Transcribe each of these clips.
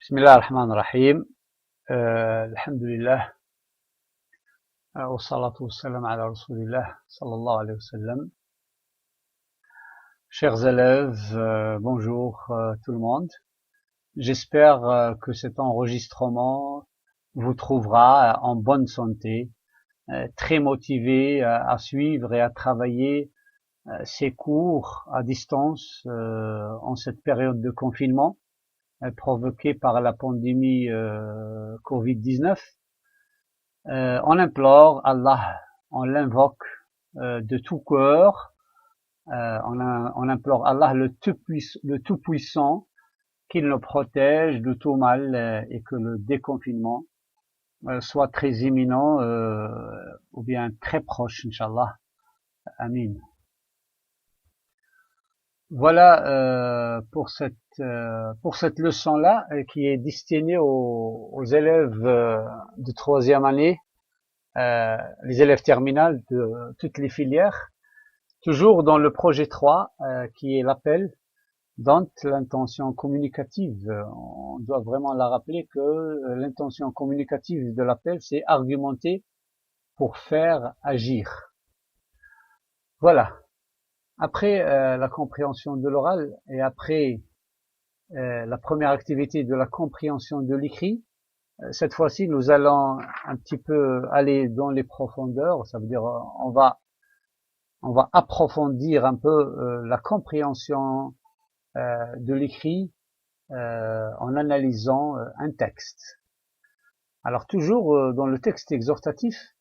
بسم الله الرحمن الرحيم. الحمد لله والصلاة والسلام على رسول الله صلى الله عليه وسلم. Chers élèves, bonjour tout le monde. J'espère que cet enregistrement vous trouvera en bonne santé, très motivé à suivre et à travailler ces cours à distance en cette période de confinement provoquée par la pandémie Covid-19. On implore Allah, on l'invoque de tout cœur, on implore Allah le Tout-Puissant qu'il nous protège de tout mal et que le déconfinement soit très imminent ou bien très proche, Inch'Allah. Amin. Voilà pour cette leçon-là qui est destinée aux élèves de troisième année, les élèves terminales de toutes les filières, toujours dans le projet 3 qui est l'appel dans l'intention communicative. On doit vraiment la rappeler que l'intention communicative de l'appel, c'est argumenter pour faire agir. Voilà. Après la compréhension de l'oral et après la première activité de la compréhension de l'écrit, cette fois-ci, nous allons un petit peu aller dans les profondeurs. Ça veut dire, on va approfondir un peu la compréhension de l'écrit en analysant un texte. Alors toujours dans le texte exhortatif,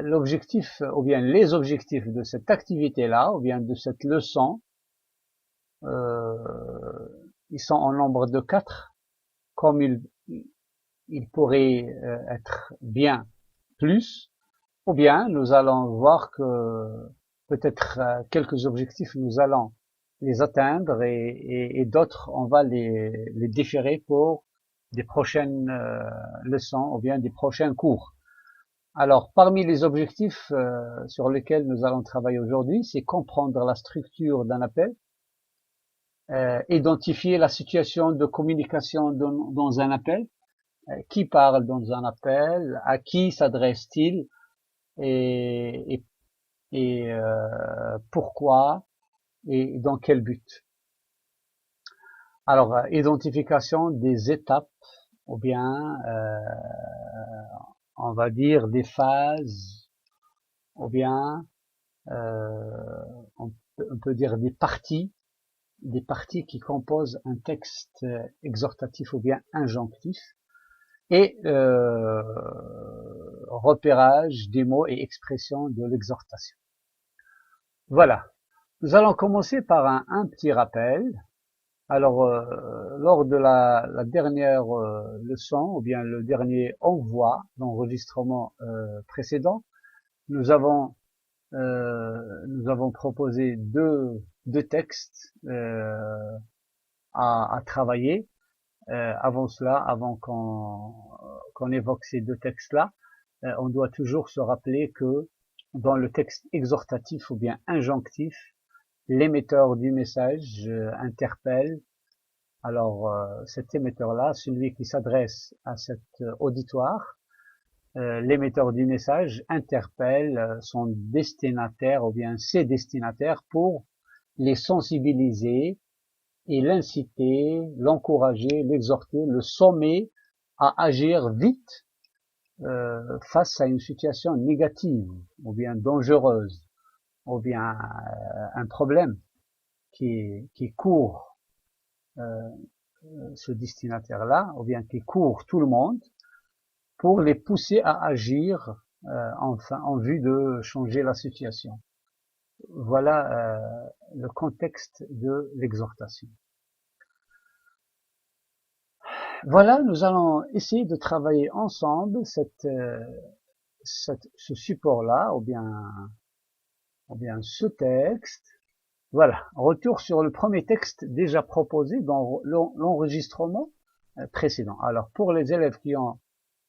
l'objectif ou bien les objectifs de cette activité-là ou bien de cette leçon, ils sont en nombre de 4, comme il pourrait être bien plus, ou bien nous allons voir que peut-être quelques objectifs nous allons les atteindre et d'autres on va les différer pour des prochaines leçons ou bien des prochains cours. Alors parmi les objectifs sur lesquels nous allons travailler aujourd'hui, c'est comprendre la structure d'un appel, identifier la situation de communication dans un appel, qui parle dans un appel, à qui s'adresse-t-il et pourquoi et dans quel but. Alors, identification des étapes ou bien on va dire des phases ou bien on peut dire des parties qui composent un texte exhortatif ou bien injonctif, et repérage des mots et expressions de l'exhortation. Voilà. Nous allons commencer par un petit rappel. Alors, lors de la dernière leçon, ou bien le dernier envoi d'enregistrement précédent, nous avons proposé deux textes à travailler. Avant cela, avant qu'on évoque ces deux textes-là, on doit toujours se rappeler que dans le texte exhortatif ou bien injonctif, l'émetteur du message interpelle. Alors cet émetteur-là, celui qui s'adresse à cet auditoire, l'émetteur du message interpelle son destinataire ou bien ses destinataires pour les sensibiliser et l'inciter, l'encourager, l'exhorter, le sommer à agir vite face à une situation négative ou bien dangereuse ou bien un problème qui court ce destinataire-là ou bien qui court tout le monde, pour les pousser à agir en vue de changer la situation. Voilà le contexte de l'exhortation. Voilà, nous allons essayer de travailler ensemble ce support-là, ou bien ce texte. Voilà, retour sur le premier texte déjà proposé dans l'enregistrement précédent. Alors, pour les élèves qui ont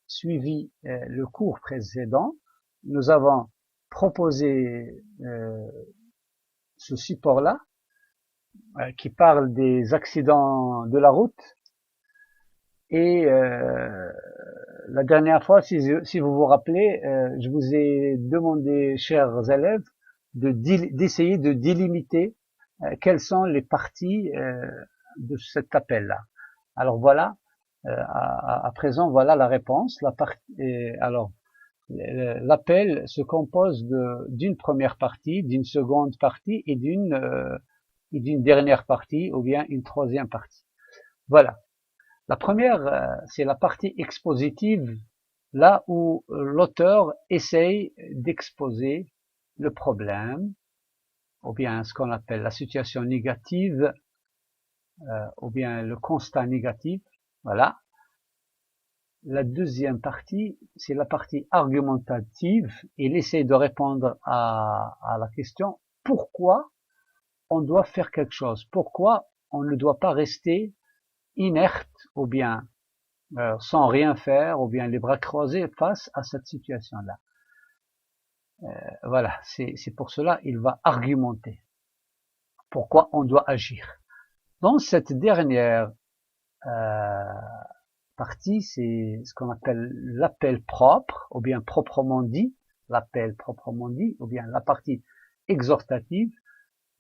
suivi le cours précédent, nous avons proposé ce support-là qui parle des accidents de la route. Et la dernière fois, si vous vous rappelez, je vous ai demandé, chers élèves, d'essayer de délimiter quelles sont les parties de cet appel-là. Alors voilà, à présent, voilà la réponse. Alors, l'appel se compose d'une première partie, d'une seconde partie et d'une dernière partie ou bien une troisième partie. Voilà. La première, c'est la partie expositive, là où l'auteur essaye d'exposer le problème, ou bien ce qu'on appelle la situation négative, ou bien le constat négatif. Voilà. La deuxième partie, c'est la partie argumentative. Il essaie de répondre à la question pourquoi on doit faire quelque chose, pourquoi on ne doit pas rester inerte ou bien sans rien faire ou bien les bras croisés face à cette situation-là. Voilà, c'est pour cela il va argumenter pourquoi on doit agir. Dans cette dernière partie, c'est ce qu'on appelle l'appel propre, ou bien proprement dit, l'appel proprement dit, ou bien la partie exhortative.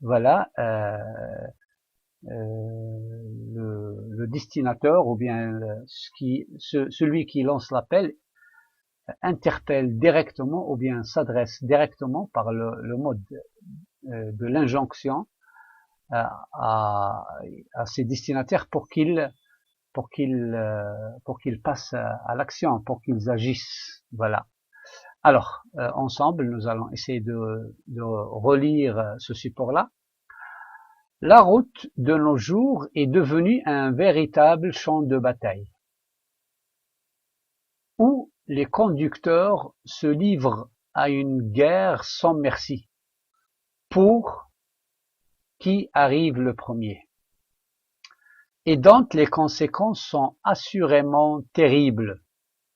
Voilà, le destinateur, ou bien celui qui lance l'appel, interpelle directement, ou bien s'adresse directement par le mode de l'injonction à ses destinataires pour qu'ils passent à l'action, pour qu'ils agissent. Voilà. Alors, ensemble, nous allons essayer de relire ce support-là. La route de nos jours est devenue un véritable champ de bataille, où les conducteurs se livrent à une guerre sans merci pour qui arrive le premier, et dont les conséquences sont assurément terribles.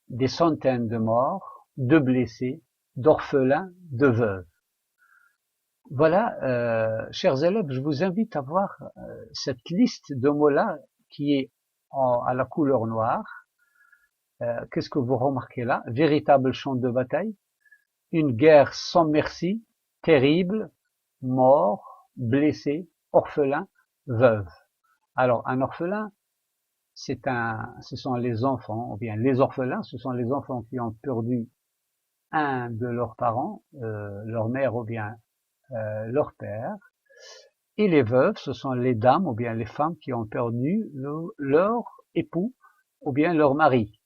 Des centaines de morts, de blessés, d'orphelins, de veuves. Voilà, chers élèves, je vous invite à voir cette liste de mots-là qui est à la couleur noire. Qu'est-ce que vous remarquez là? Véritable champ de bataille, une guerre sans merci, terrible, morts, blessés, orphelins, veuves. Alors, un orphelin, ce sont les enfants, ou bien les orphelins, ce sont les enfants qui ont perdu un de leurs parents, leur mère ou bien leur père, et les veuves, ce sont les dames ou bien les femmes qui ont perdu leur époux ou bien leur mari.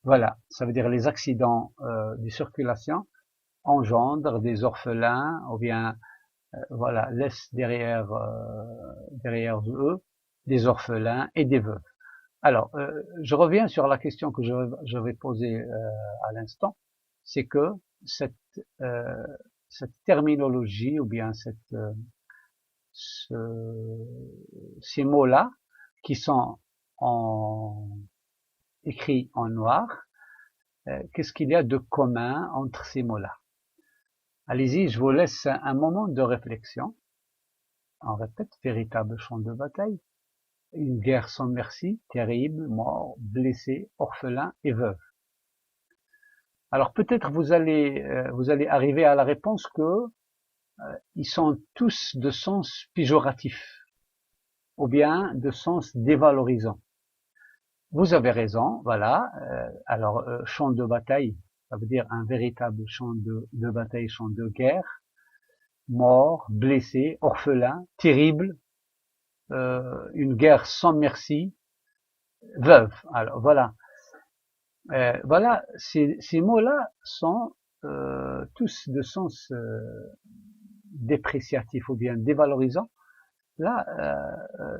Voilà, ça veut dire les accidents de circulation engendrent des orphelins ou bien voilà laissent derrière eux des orphelins et des veuves. Alors, je reviens sur la question que je vais poser à l'instant, c'est que cette terminologie ou bien ces mots-là qui sont écrits en noir, qu'est-ce qu'il y a de commun entre ces mots-là? Allez-y, je vous laisse un moment de réflexion. On répète, véritable champ de bataille, une guerre sans merci, terrible, morts, blessés, orphelins et veuves. Alors peut-être vous allez arriver à la réponse que ils sont tous de sens péjoratif ou bien de sens dévalorisant. Vous avez raison, voilà. Alors champ de bataille, ça veut dire un véritable champ de bataille, champ de guerre, morts, blessés, orphelins, terrible, une guerre sans merci, veuve. Alors voilà. Voilà, ces mots-là sont tous de sens dépréciatif ou bien dévalorisant. Là,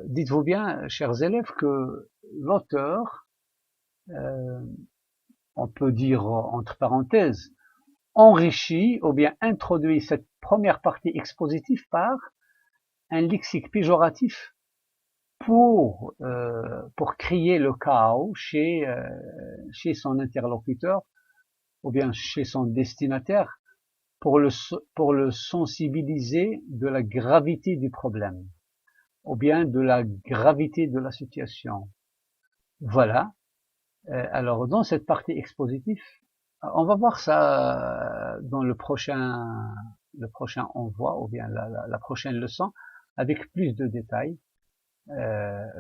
dites-vous bien, chers élèves, que l'auteur, on peut dire entre parenthèses, enrichit ou bien introduit cette première partie expositive par un lexique péjoratif pour créer le chaos chez son interlocuteur ou bien chez son destinataire, pour le sensibiliser de la gravité du problème ou bien de la gravité de la situation. Voilà. Alors, dans cette partie expositive, on va voir ça dans le prochain envoi ou bien la prochaine leçon avec plus de détails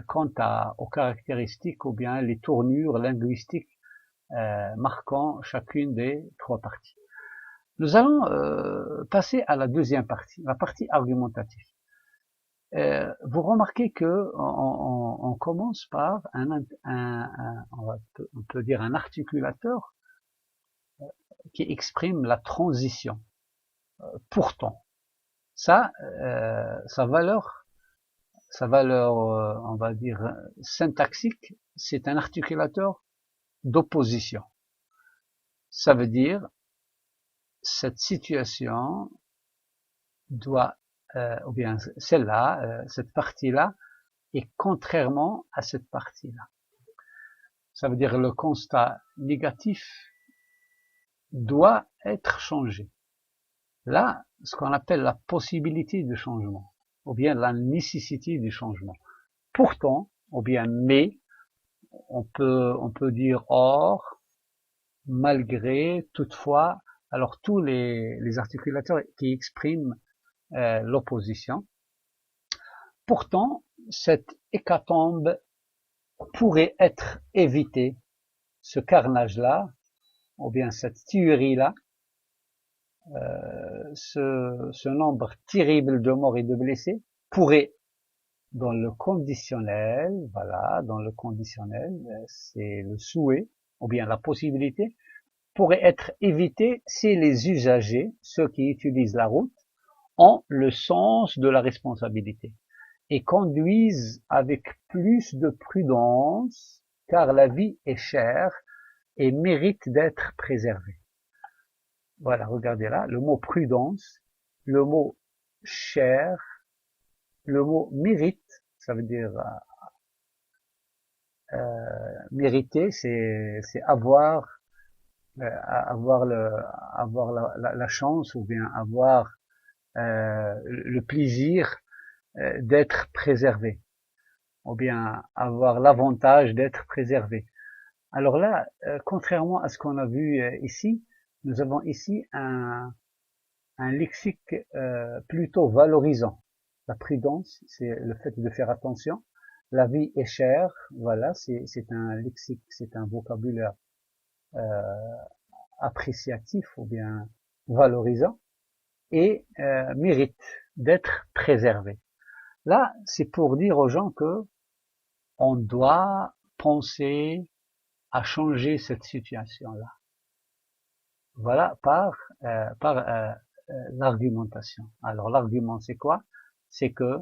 quant aux caractéristiques ou bien les tournures linguistiques marquant chacune des trois parties. Nous allons passer à la deuxième partie, la partie argumentative. Vous remarquez que on commence par on peut dire un articulateur qui exprime la transition. Pourtant, ça, sa valeur, on va dire syntaxique, c'est un articulateur d'opposition. Ça veut dire cette situation doit, ou bien celle-là, cette partie-là, est contrairement à cette partie-là. Ça veut dire le constat négatif doit être changé. Là, ce qu'on appelle la possibilité de changement, ou bien la nécessité du changement. Pourtant, ou bien mais, on peut dire or, malgré, toutefois, alors tous les articulateurs qui expriment l'opposition. Pourtant, cette hécatombe pourrait être évitée, ce carnage-là, ou bien cette tuerie-là, ce nombre terrible de morts et de blessés pourrait, dans le conditionnel, voilà, dans le conditionnel, c'est le souhait, ou bien la possibilité, pourrait être évité si les usagers, ceux qui utilisent la route, ont le sens de la responsabilité et conduisent avec plus de prudence, car la vie est chère et mérite d'être préservée. Voilà, regardez là, le mot prudence, le mot cher, le mot mérite, ça veut dire mériter, c'est avoir la chance ou bien avoir le plaisir d'être préservé, ou bien avoir l'avantage d'être préservé. Alors là, contrairement à ce qu'on a vu ici, nous avons ici un lexique plutôt valorisant. La prudence, c'est le fait de faire attention. La vie est chère, voilà, c'est un lexique, c'est un vocabulaire appréciatif ou bien valorisant, et mérite d'être préservé. Là, c'est pour dire aux gens que on doit penser à changer cette situation-là. Voilà, par l'argumentation. Alors l'argument, c'est quoi? C'est que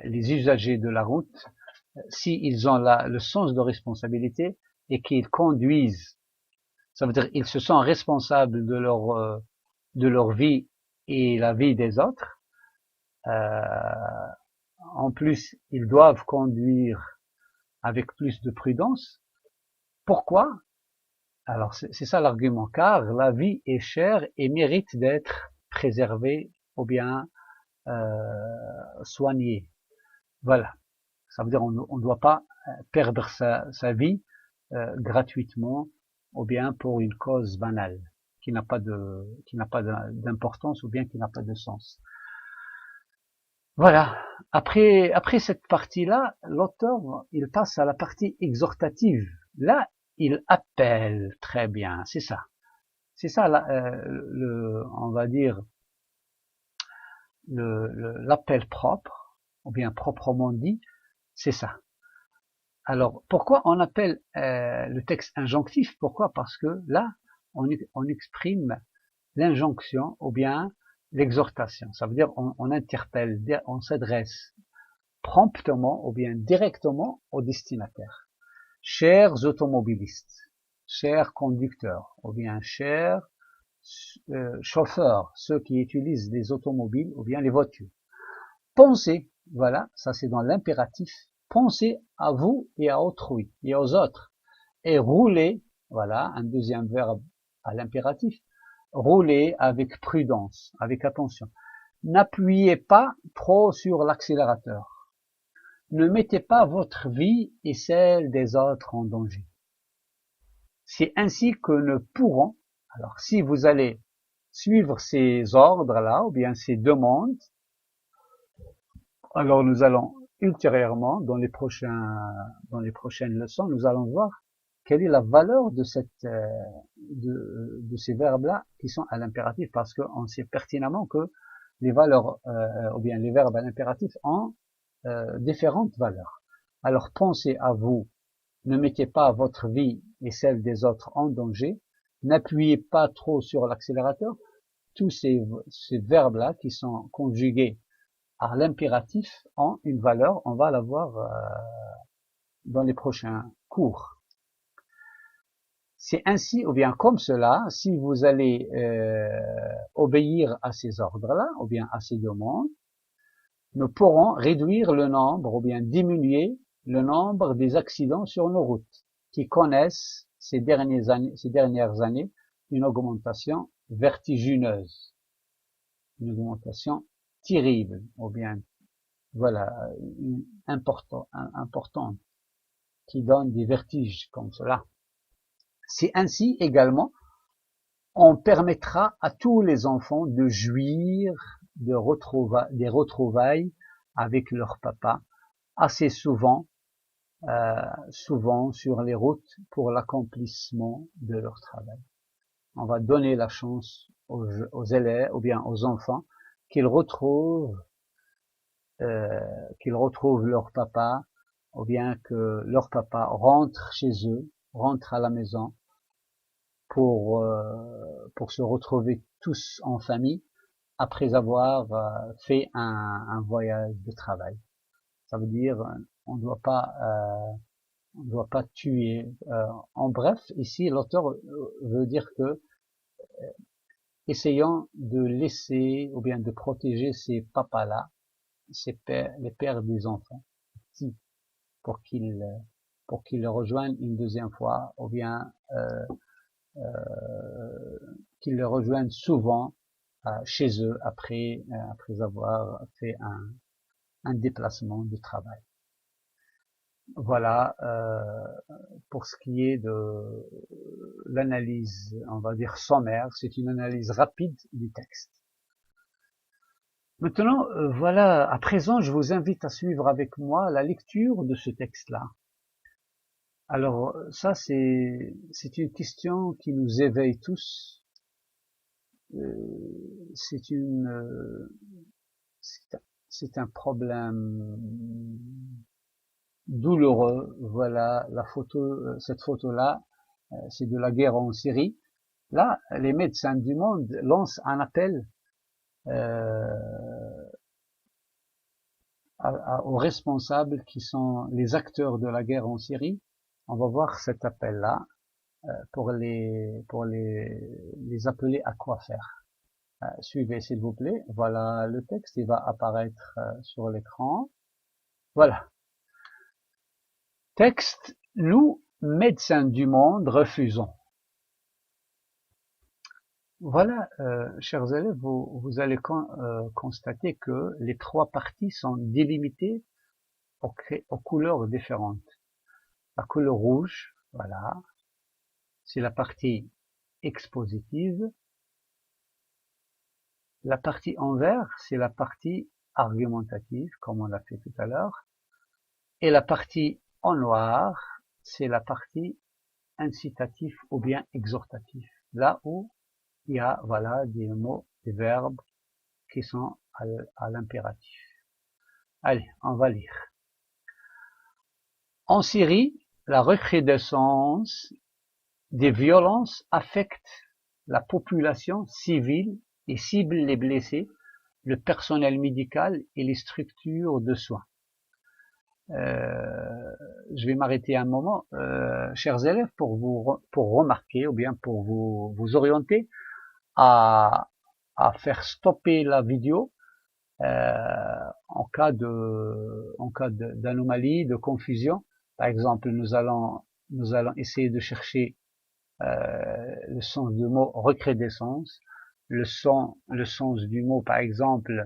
les usagers de la route, s'ils ont le sens de responsabilité et qu'ils conduisent, ça veut dire qu'ils se sentent responsables de leur vie et la vie des autres. En plus, ils doivent conduire avec plus de prudence. Pourquoi? Alors c'est ça l'argument, car la vie est chère et mérite d'être préservée ou bien soignée. Voilà, ça veut dire on ne doit pas perdre sa vie gratuitement ou bien pour une cause banale qui n'a pas d'importance ou bien qui n'a pas de sens. Voilà. Après cette partie-là, l'auteur, il passe à la partie exhortative. Là, il appelle très bien. C'est ça. C'est ça, on va dire, l'appel propre, ou bien proprement dit, c'est ça. Alors, pourquoi on appelle le texte injonctif? Pourquoi? Parce que là, on exprime l'injonction ou bien l'exhortation. Ça veut dire on interpelle, on s'adresse promptement ou bien directement au destinataire. Chers automobilistes, chers conducteurs, ou bien chers chauffeurs, ceux qui utilisent les automobiles ou bien les voitures. Pensez, voilà, ça c'est dans l'impératif, pensez à vous et à autrui et aux autres. Et roulez, voilà, un deuxième verbe à l'impératif, roulez avec prudence, avec attention. N'appuyez pas trop sur l'accélérateur. Ne mettez pas votre vie et celle des autres en danger. C'est ainsi que nous pourrons, alors si vous allez suivre ces ordres-là, ou bien ces demandes, alors nous allons ultérieurement, dans les prochaines leçons, nous allons voir quelle est la valeur de de ces verbes-là qui sont à l'impératif, parce qu'on sait pertinemment que les valeurs, ou bien les verbes à l'impératif ont différentes valeurs. Alors pensez à vous, ne mettez pas votre vie et celle des autres en danger, n'appuyez pas trop sur l'accélérateur. Tous ces verbes-là qui sont conjugués à l'impératif ont une valeur, on va la voir dans les prochains cours. C'est ainsi, ou bien comme cela, si vous allez obéir à ces ordres-là, ou bien à ces demandes, nous pourrons réduire le nombre, ou bien diminuer le nombre des accidents sur nos routes, qui connaissent ces dernières années une augmentation vertigineuse, une augmentation terrible, ou bien voilà, importante, qui donne des vertiges comme cela. C'est ainsi également, on permettra à tous les enfants de jouir des retrouvailles avec leur papa, assez souvent sur les routes pour l'accomplissement de leur travail. On va donner la chance aux élèves, ou bien aux enfants, qu'ils retrouvent leur papa, ou bien que leur papa rentre chez eux, rentre à la maison pour se retrouver tous en famille après avoir fait un voyage de travail. Ça veut dire on ne doit pas tuer. En bref, ici l'auteur veut dire que essayons de laisser ou bien de protéger ces papas-là, les pères des enfants, pour qu'ils le rejoignent une deuxième fois, ou bien qu'ils le rejoignent souvent chez eux après avoir fait un déplacement de travail. Voilà pour ce qui est de l'analyse, on va dire sommaire, c'est une analyse rapide du texte. Maintenant, voilà, à présent, je vous invite à suivre avec moi la lecture de ce texte-là. Alors, ça, c'est une question qui nous éveille tous. C'est un problème douloureux. Voilà, cette photo-là, c'est de la guerre en Syrie. Là, les médecins du monde lancent un appel aux responsables qui sont les acteurs de la guerre en Syrie. On va voir cet appel-là pour les appeler à quoi faire. Suivez s'il vous plaît. Voilà le texte, il va apparaître sur l'écran. Voilà. Texte, nous, médecins du monde, refusons. Voilà, chers élèves, vous allez constater que les trois parties sont délimitées aux couleurs différentes. La couleur rouge, voilà, c'est la partie expositive. La partie en vert, c'est la partie argumentative, comme on l'a fait tout à l'heure. Et la partie en noir, c'est la partie incitative ou bien exhortative. Là où il y a, voilà, des mots, des verbes qui sont à l'impératif. Allez, on va lire. En Syrie, la recrudescence des violences affecte la population civile et cible les blessés, le personnel médical et les structures de soins. Je vais m'arrêter un moment, chers élèves, pour remarquer ou bien pour vous orienter à faire stopper la vidéo en cas d'anomalie, de confusion. Par exemple, nous allons essayer de chercher le sens du mot recrudescence, le sens du mot, par exemple,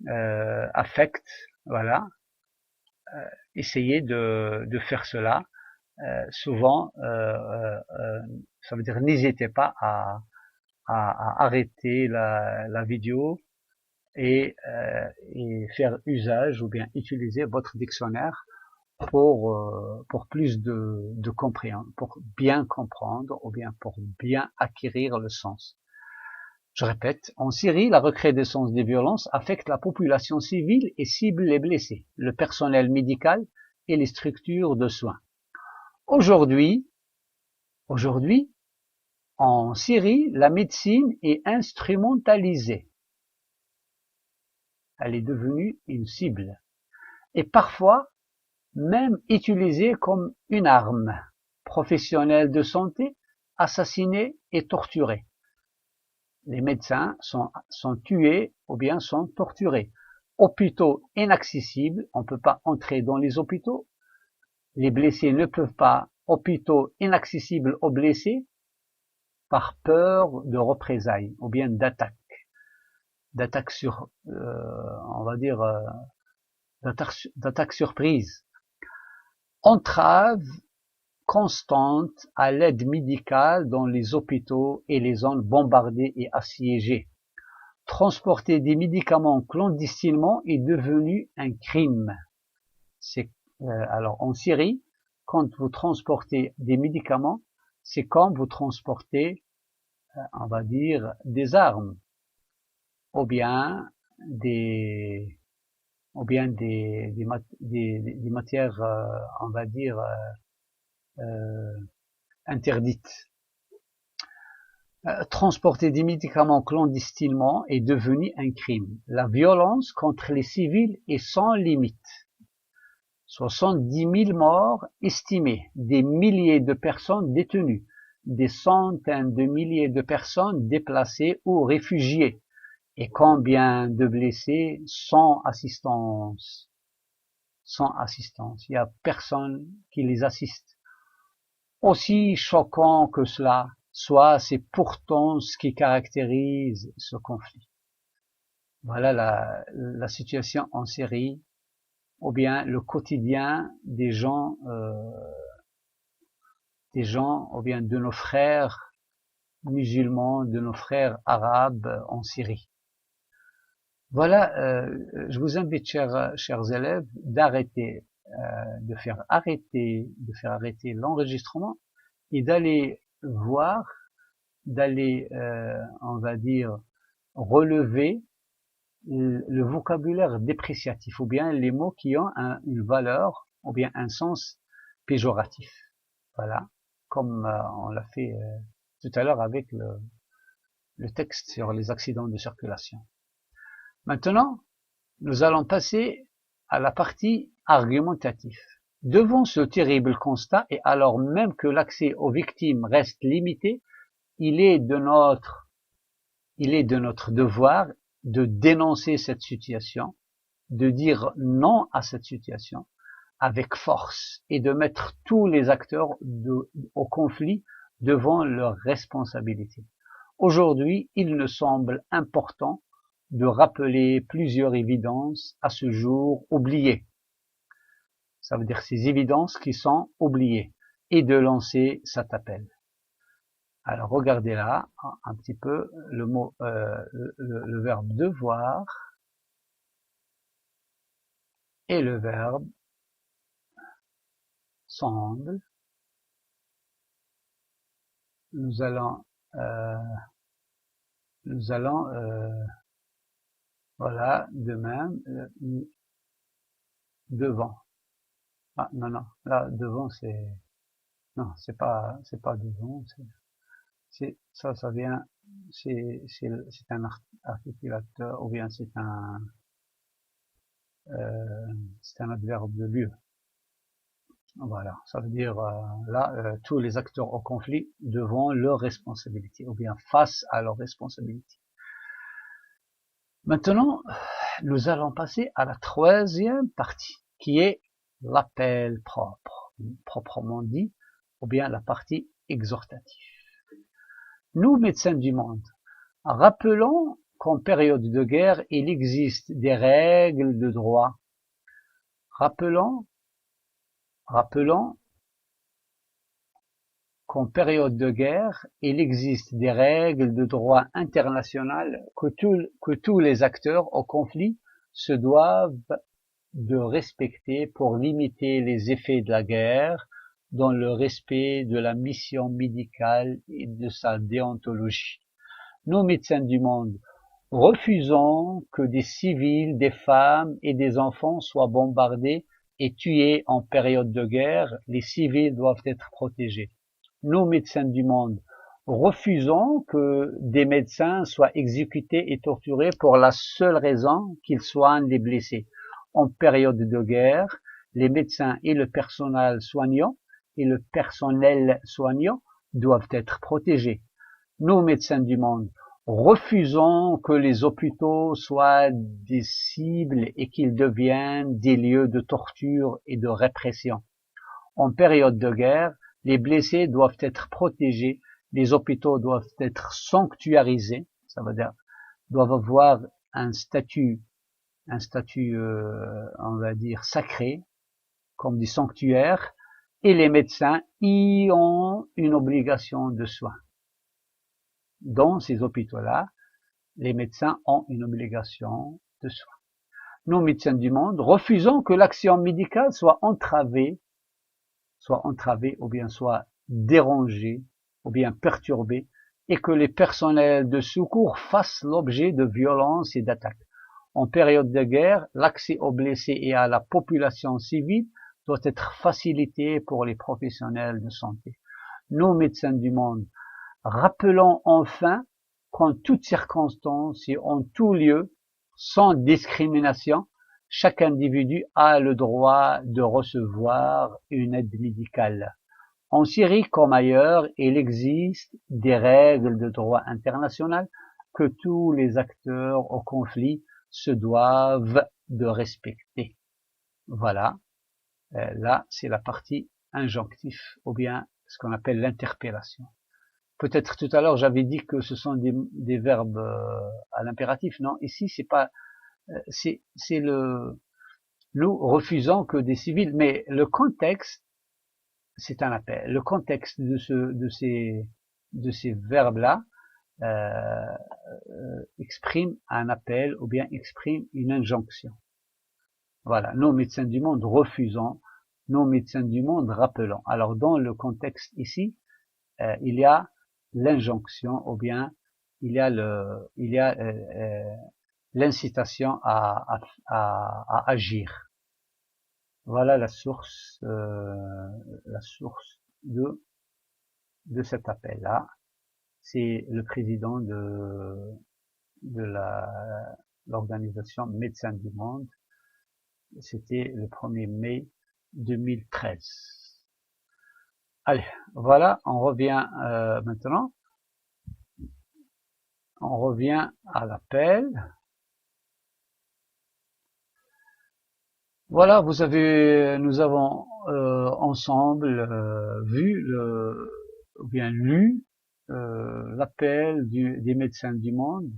affect, voilà. Essayez de faire cela souvent, ça veut dire n'hésitez pas à arrêter la vidéo et faire usage ou bien utiliser votre dictionnaire pour plus de compréhension, pour bien comprendre ou bien pour bien acquérir le sens. Je répète, en Syrie, la recrudescence des violences affecte la population civile et cible les blessés, le personnel médical et les structures de soins. Aujourd'hui, en Syrie, la médecine est instrumentalisée. Elle est devenue une cible et parfois même utilisée comme une arme. Professionnels de santé assassinés et torturés. Les médecins sont tués ou bien sont torturés. Hôpitaux inaccessibles, on ne peut pas entrer dans les hôpitaux. Les blessés ne peuvent pas. Hôpitaux inaccessibles aux blessés par peur de représailles ou bien d'attaques sur, on va dire, d'attaques surprises. Entrave constante à l'aide médicale dans les hôpitaux et les zones bombardées et assiégées. Transporter des médicaments clandestinement est devenu un crime. Alors en Syrie, quand vous transportez des médicaments, c'est comme vous transportez, on va dire, des armes, ou bien des matières, on va dire, interdites. Transporter des médicaments clandestinement est devenu un crime. La violence contre les civils est sans limite. 70 000 morts estimés, des milliers de personnes détenues, des centaines de milliers de personnes déplacées ou réfugiées, et combien de blessés sans assistance. Sans assistance, il n'y a personne qui les assiste. Aussi choquant que cela soit, c'est pourtant ce qui caractérise ce conflit. Voilà la situation en Syrie, ou bien le quotidien des gens, ou bien de nos frères musulmans, de nos frères arabes en Syrie. Voilà, je vous invite, chers élèves, d'arrêter, de faire arrêter l'enregistrement et d'aller voir, d'aller, on va dire, relever le vocabulaire dépréciatif ou bien les mots qui ont une valeur ou bien un sens péjoratif. Voilà, comme on l'a fait tout à l'heure avec le texte sur les accidents de circulation. Maintenant, nous allons passer à la partie argumentative. Devant ce terrible constat, et alors même que l'accès aux victimes reste limité, il est de notre devoir de dénoncer cette situation, de dire non à cette situation avec force et de mettre tous les acteurs au conflit devant leurs responsabilités. Aujourd'hui, il me semble important de rappeler plusieurs évidences à ce jour oubliées. Ça veut dire ces évidences qui sont oubliées et de lancer cet appel. Alors regardez là un petit peu le mot, le verbe devoir et le verbe semble. Nous allons voilà, de même, devant. Ah, non, non, là, devant, non, c'est pas devant, ça vient, c'est un articulateur, ou bien c'est un adverbe de lieu. Voilà, ça veut dire, là, tous les acteurs au conflit devant leurs responsabilités, ou bien face à leurs responsabilités. Maintenant, nous allons passer à la troisième partie, qui est l'appel propre, proprement dit, ou bien la partie exhortative. Nous, médecins du monde, rappelons qu'en période de guerre, il existe des règles de droit. Rappelons qu'en période de guerre, il existe des règles de droit international que tous les acteurs au conflit se doivent de respecter pour limiter les effets de la guerre dans le respect de la mission médicale et de sa déontologie. Nous, médecins du monde, refusons que des civils, des femmes et des enfants soient bombardés et tués en période de guerre. Les civils doivent être protégés. Nous, médecins du monde, refusons que des médecins soient exécutés et torturés pour la seule raison qu'ils soignent les blessés. En période de guerre, les médecins et le personnel soignant doivent être protégés. Nous, médecins du monde, refusons que les hôpitaux soient des cibles et qu'ils deviennent des lieux de torture et de répression. En période de guerre, les blessés doivent être protégés, les hôpitaux doivent être sanctuarisés, ça veut dire doivent avoir un statut, on va dire sacré, comme des sanctuaires, et les médecins y ont une obligation de soins. Dans ces hôpitaux-là, les médecins ont une obligation de soins. Nous, médecins du monde, refusons que l'action médicale soit entravée ou bien soit dérangée ou bien perturbée et que les personnels de secours fassent l'objet de violences et d'attaques. En période de guerre, l'accès aux blessés et à la population civile doit être facilité pour les professionnels de santé. Nous, médecins du monde, rappelons enfin qu'en toutes circonstances et en tout lieu, sans discrimination, chaque individu a le droit de recevoir une aide médicale. En Syrie comme ailleurs, il existe des règles de droit international que tous les acteurs au conflit se doivent de respecter. Voilà, là c'est la partie injonctif ou bien ce qu'on appelle l'interpellation. Peut-être tout à l'heure j'avais dit que ce sont des verbes à l'impératif. Non, ici c'est pas, c'est le nous refusons que des civils, mais le contexte c'est un appel. Le contexte de ces verbes-là exprime un appel ou bien exprime une injonction. Voilà, nous médecins du monde refusons, nous médecins du monde rappelons. Alors dans le contexte ici, il y a l'injonction ou bien il y a l'incitation à agir. Voilà la source de cet appel-là. C'est le président de l'organisation Médecins du Monde. C'était le 1er mai 2013. Allez, voilà, on revient maintenant. On revient à l'appel. Voilà, nous avons ensemble vu ou bien lu l'appel des médecins du monde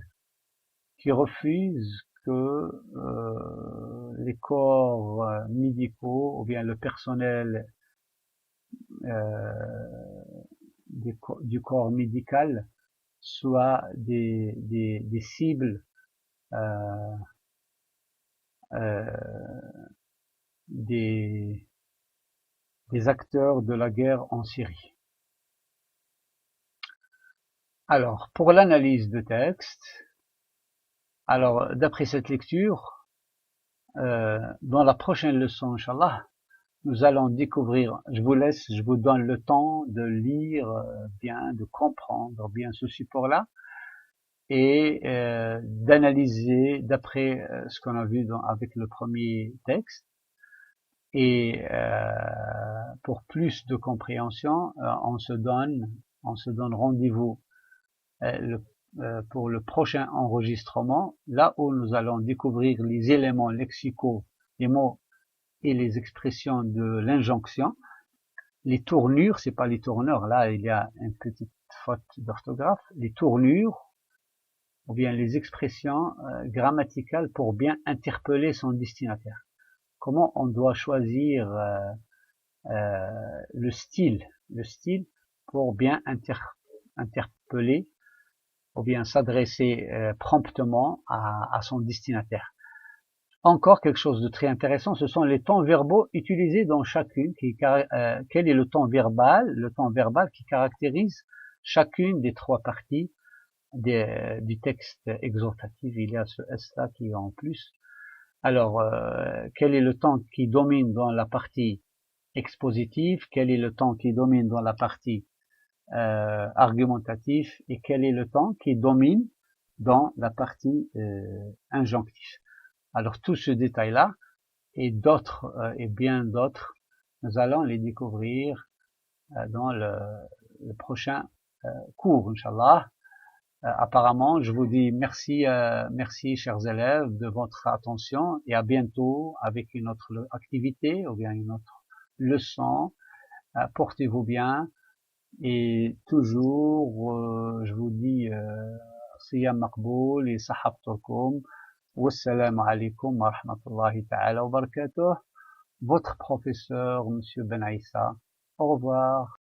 qui refusent que les corps médicaux ou bien le personnel du corps médical soient des cibles des acteurs de la guerre en Syrie. Alors, pour l'analyse de texte, alors d'après cette lecture, dans la prochaine leçon, Inch'Allah, nous allons découvrir, je vous donne le temps de lire bien, de comprendre bien ce support-là, et d'analyser d'après ce qu'on a vu avec le premier texte. Et pour plus de compréhension, on se donne rendez-vous pour le prochain enregistrement, là où nous allons découvrir les éléments lexicaux, les mots et les expressions de l'injonction, les tournures, c'est pas les tourneurs, là il y a une petite faute d'orthographe, les tournures ou bien les expressions grammaticales pour bien interpeller son destinataire. Comment on doit choisir le style pour bien interpeller ou bien s'adresser promptement à son destinataire. Encore quelque chose de très intéressant, ce sont les temps verbaux utilisés dans chacune. Quel est le temps verbal? Le temps verbal qui caractérise chacune des trois parties du texte exhortatif. Il y a ce S-là qui est en plus. Alors, quel est le temps qui domine dans la partie expositive? Quel est le temps qui domine dans la partie argumentative? Et quel est le temps qui domine dans la partie injonctive? Alors tout ce détail-là et d'autres et bien d'autres, nous allons les découvrir dans le prochain cours, Inch'Allah. Apparemment, je vous dis merci, merci chers élèves de votre attention et à bientôt avec une autre activité ou bien une autre leçon. Portez-vous bien et toujours, je vous dis, Siyam Maqboul et Sahabtukum. Wassalamu alaikum wa rahmatullahi ta'ala wa barakatuh. Votre professeur, Monsieur Ben Aïssa. Au revoir.